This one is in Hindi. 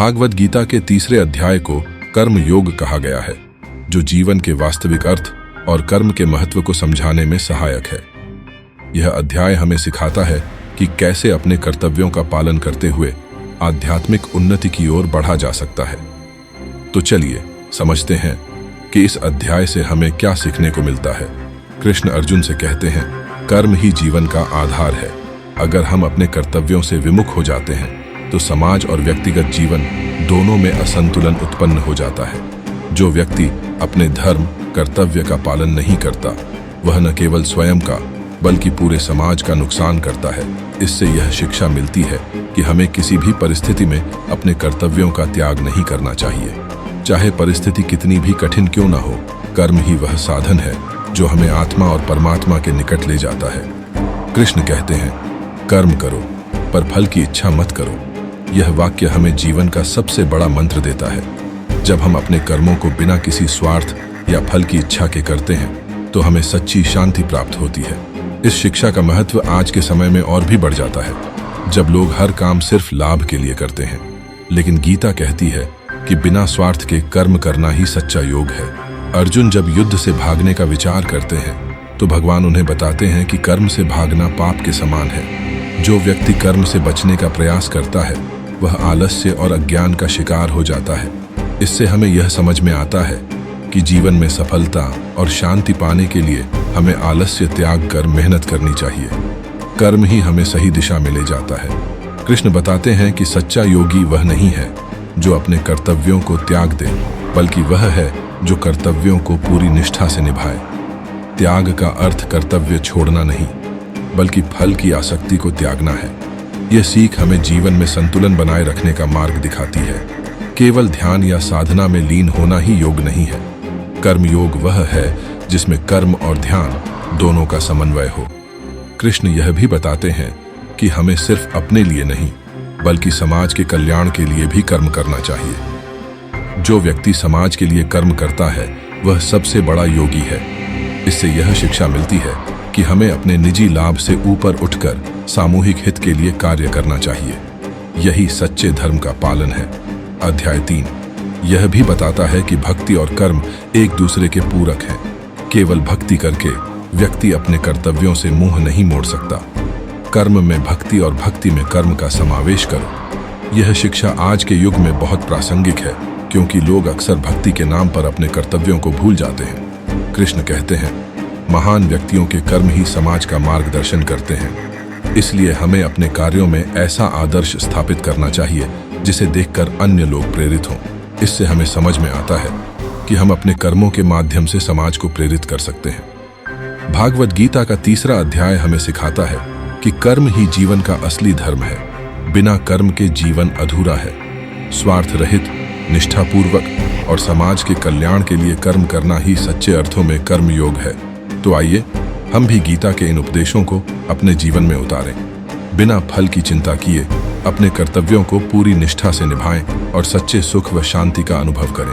भागवत गीता के तीसरे अध्याय को कर्म योग कहा गया है, जो जीवन के वास्तविक अर्थ और कर्म के महत्व को समझाने में सहायक है। यह अध्याय हमें सिखाता है कि कैसे अपने कर्तव्यों का पालन करते हुए आध्यात्मिक उन्नति की ओर बढ़ा जा सकता है। तो चलिए समझते हैं कि इस अध्याय से हमें क्या सीखने को मिलता है। कृष्ण अर्जुन से कहते हैं, कर्म ही जीवन का आधार है। अगर हम अपने कर्तव्यों से विमुख हो जाते हैं तो समाज और व्यक्तिगत जीवन दोनों में असंतुलन उत्पन्न हो जाता है। जो व्यक्ति अपने धर्म कर्तव्य का पालन नहीं करता, वह न केवल स्वयं का बल्कि पूरे समाज का नुकसान करता है। इससे यह शिक्षा मिलती है कि हमें किसी भी परिस्थिति में अपने कर्तव्यों का त्याग नहीं करना चाहिए, चाहे परिस्थिति कितनी भी कठिन क्यों न हो। कर्म ही वह साधन है जो हमें आत्मा और परमात्मा के निकट ले जाता है। कृष्ण कहते हैं, कर्म करो पर फल की इच्छा मत करो। यह वाक्य हमें जीवन का सबसे बड़ा मंत्र देता है। जब हम अपने कर्मों को बिना किसी स्वार्थ या फल की इच्छा के करते हैं तो हमें सच्ची शांति प्राप्त होती है। इस शिक्षा का महत्व आज के समय में और भी बढ़ जाता है, जब लोग हर काम सिर्फ लाभ के लिए करते हैं। लेकिन गीता कहती है कि बिना स्वार्थ के कर्म करना ही सच्चा योग है। अर्जुन जब युद्ध से भागने का विचार करते हैं तो भगवान उन्हें बताते हैं कि कर्म से भागना पाप के समान है। जो व्यक्ति कर्म से बचने का प्रयास करता है वह आलस्य और अज्ञान का शिकार हो जाता है। इससे हमें यह समझ में आता है कि जीवन में सफलता और शांति पाने के लिए हमें आलस्य त्याग कर मेहनत करनी चाहिए। कर्म ही हमें सही दिशा में ले जाता है। कृष्ण बताते हैं कि सच्चा योगी वह नहीं है जो अपने कर्तव्यों को त्याग दे, बल्कि वह है जो कर्तव्यों को पूरी निष्ठा से निभाए। त्याग का अर्थ कर्तव्य छोड़ना नहीं, बल्कि फल की आसक्ति को त्यागना है। यह सीख हमें जीवन में संतुलन बनाए रखने का मार्ग दिखाती है। केवल ध्यान या साधना में लीन होना ही योग नहीं है। कर्म योग वह है जिसमें कर्म और ध्यान दोनों का समन्वय हो। कृष्ण यह भी बताते हैं कि हमें सिर्फ अपने लिए नहीं, बल्कि समाज के कल्याण के लिए भी कर्म करना चाहिए। जो व्यक्ति समाज के लिए कर्म करता है वह सबसे बड़ा योगी है। इससे यह शिक्षा मिलती है कि हमें अपने निजी लाभ से ऊपर उठकर सामूहिक हित के लिए कार्य करना चाहिए। यही सच्चे धर्म का पालन है। अध्याय 3 यह भी बताता है कि भक्ति और कर्म एक दूसरे के पूरक हैं। केवल भक्ति करके व्यक्ति अपने कर्तव्यों से मुंह नहीं मोड़ सकता। कर्म में भक्ति और भक्ति में कर्म का समावेश करो। यह शिक्षा आज के युग में बहुत प्रासंगिक है, क्योंकि लोग अक्सर भक्ति के नाम पर अपने कर्तव्यों को भूल जाते हैं। कृष्ण कहते हैं, महान व्यक्तियों के कर्म ही समाज का मार्गदर्शन करते हैं। इसलिए हमें अपने कार्यों में ऐसा आदर्श स्थापित करना चाहिए जिसे देखकर अन्य लोग प्रेरित हों। इससे हमें समझ में आता है कि हम अपने कर्मों के माध्यम से समाज को प्रेरित कर सकते हैं। भागवत गीता का तीसरा अध्याय हमें सिखाता है कि कर्म ही जीवन का असली धर्म है। बिना कर्म के जीवन अधूरा है। स्वार्थ रहित, निष्ठापूर्वक और समाज के कल्याण के लिए कर्म करना ही सच्चे अर्थों में कर्म योग है। तो आइए हम भी गीता के इन उपदेशों को अपने जीवन में उतारें। बिना फल की चिंता किए अपने कर्तव्यों को पूरी निष्ठा से निभाएं और सच्चे सुख व शांति का अनुभव करें।